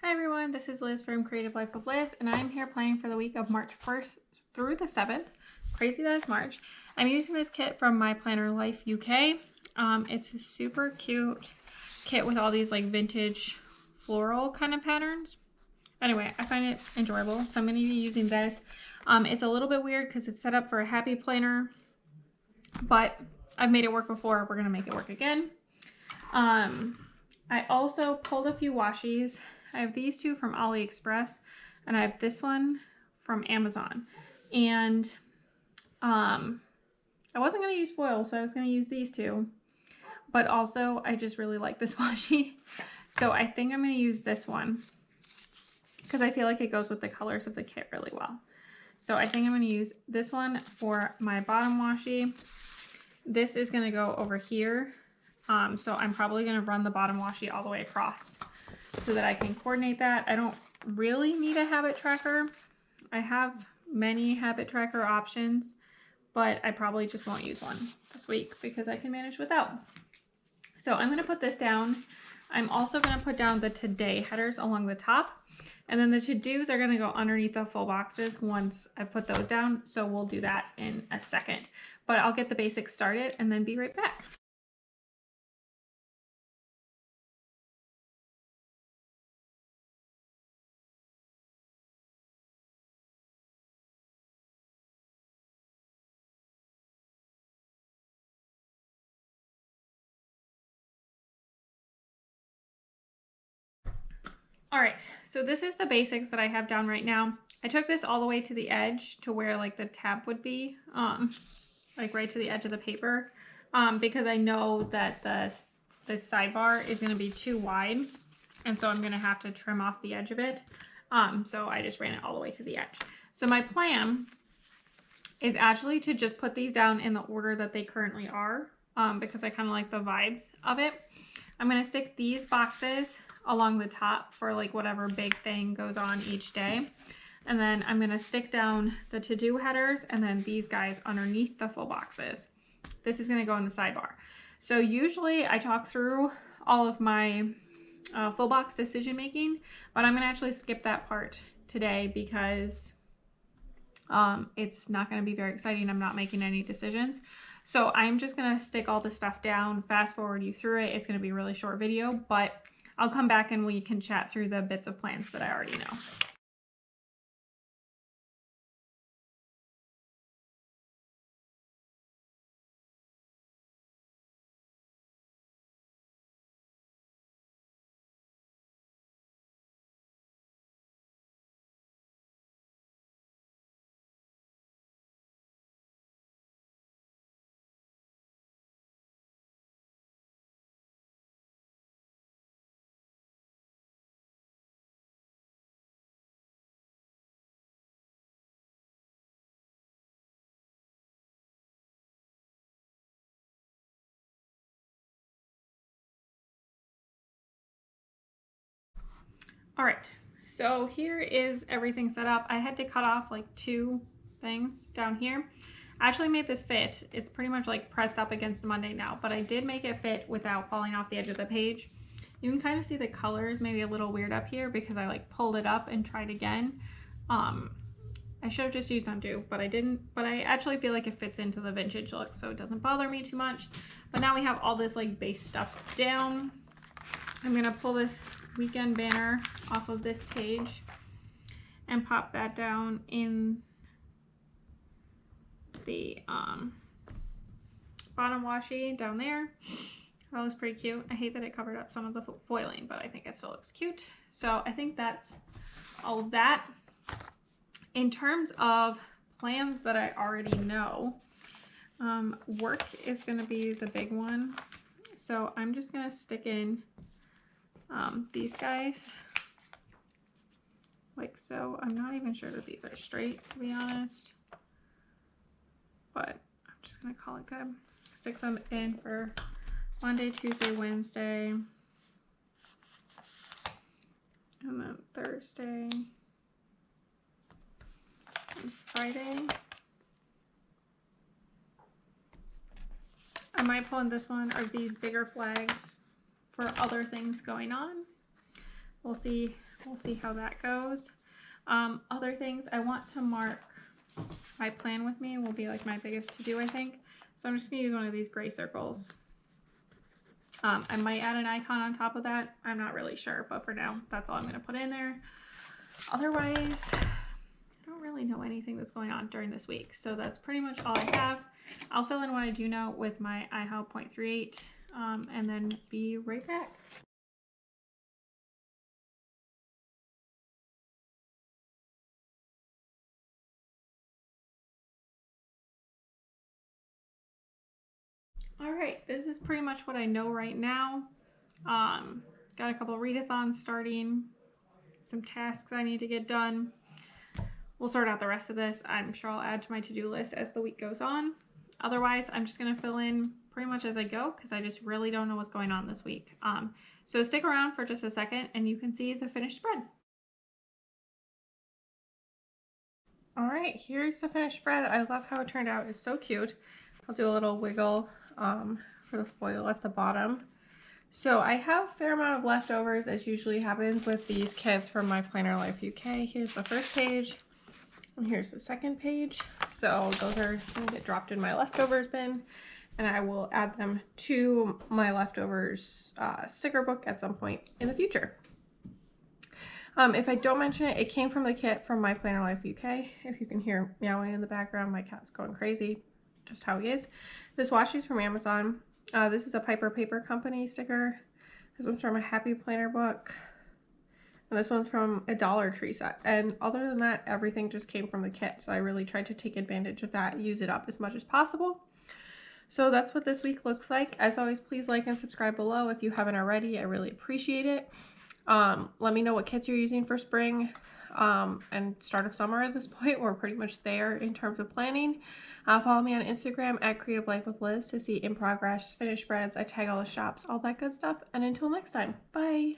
Hi everyone, this is Liz from Creative Life of Liz, and I'm here planning for the week of March 1st through the 7th. Crazy that it's March. I'm using this kit from My Planner Life UK. It's a super cute kit with all these like vintage floral kind of patterns. Anyway, I find it enjoyable, so I'm going to be using this. It's a little bit weird because it's set up for a happy planner, but I've made it work before. We're going to make it work again. I also pulled a few washies. I have these two from AliExpress, and I have this one from Amazon. And I wasn't going to use foil, so I was going to use these two. But also, I just really like this washi. So I think I'm going to use this one because I feel like it goes with the colors of the kit really well. So I think I'm going to use this one for my bottom washi. This is going to go over here. So I'm probably going to run the bottom washi all the way across so that I can coordinate that. I don't really need a habit tracker. I have many habit tracker options, but I probably just won't use one this week because I can manage without. So I'm going to put this down. I'm also going to put down the today headers along the top, and then the to-dos are going to go underneath the full boxes once I put those down. So we'll do that in a second, but I'll get the basics started and then be right back. All right, so this is the basics that I have down right now. I took this all the way to the edge to where like the tab would be, like right to the edge of the paper, because I know that this sidebar is gonna be too wide, and so I'm gonna have to trim off the edge of it. So I just ran it all the way to the edge. So my plan is actually to just put these down in the order that they currently are, because I kind of like the vibes of it. I'm gonna stick these boxes along the top for like whatever big thing goes on each day. And then I'm gonna stick down the to-do headers and then these guys underneath the full boxes. This is gonna go in the sidebar. So usually I talk through all of my full box decision making, but I'm gonna actually skip that part today because it's not gonna be very exciting. I'm not making any decisions. So I'm just gonna stick all the stuff down, fast forward you through it. It's gonna be a really short video, but I'll come back and we can chat through the bits of plans that I already know. All right, so here is everything set up. I had to cut off like 2 things down here. I actually made this fit. It's pretty much like pressed up against Monday now, but I did make it fit without falling off the edge of the page. You can kind of see the colors maybe a little weird up here because I like pulled it up and tried again. I should have just used undo, but I didn't. But I actually feel like it fits into the vintage look, so it doesn't bother me too much. But now we have all this like base stuff down. I'm gonna pull this weekend banner off of this page and pop that down in the bottom washi down there. That looks pretty cute. I hate that it covered up some of the foiling, but I think it still looks cute. So I think that's all of that. In terms of plans that I already know, work is going to be the big one. So I'm just going to stick in these guys like so. I'm not even sure that these are straight, to be honest, but I'm just gonna call it good. Stick them in for Monday, Tuesday, Wednesday, and then Thursday and Friday. I might pull in this one or these bigger flags for other things going on. We'll see we'll see how that goes. Other things I want to mark my plan with me will be like my biggest to do, I think. So I'm just gonna use one of these gray circles. I might add an icon on top of that. I'm not really sure, but for now, that's all I'm gonna put in there. Otherwise, I don't really know anything that's going on during this week. So that's pretty much all I have. I'll fill in what I do know with my IHO 0.38 and then be right back. All right, this is pretty much what I know right now. Got a couple readathons starting, some tasks I need to get done. We'll sort out the rest of this. I'm sure I'll add to my to-do list as the week goes on. Otherwise, I'm just gonna fill in pretty much as I go because I just really don't know what's going on this week. So stick around for just a second and you can see the finished spread. All right, here's the finished spread. I love how it turned out. It's so cute. I'll do a little wiggle for the foil at the bottom. So I have a fair amount of leftovers, as usually happens with these kits from My Planner Life UK. Here's the first page, and here's the second page. So those are going to get dropped in my leftovers bin, and I will add them to my leftovers sticker book at some point in the future. If I don't mention it, it came from the kit from My Planner Life UK. If you can hear meowing in the background, my cat's going crazy, just how he is. This washi is from Amazon. This is a Piper Paper Company sticker. This one's from a Happy Planner book. And this one's from a Dollar Tree set. And other than that, everything just came from the kit. So I really tried to take advantage of that, use it up as much as possible. So that's what this week looks like. As always, please like and subscribe below if you haven't already. I really appreciate it. Let me know what kits you're using for spring and start of summer at this point. We're pretty much there in terms of planning. Follow me on Instagram at Creative Life with Liz to see in progress, finished spreads. I tag all the shops, all that good stuff. And until next time, bye.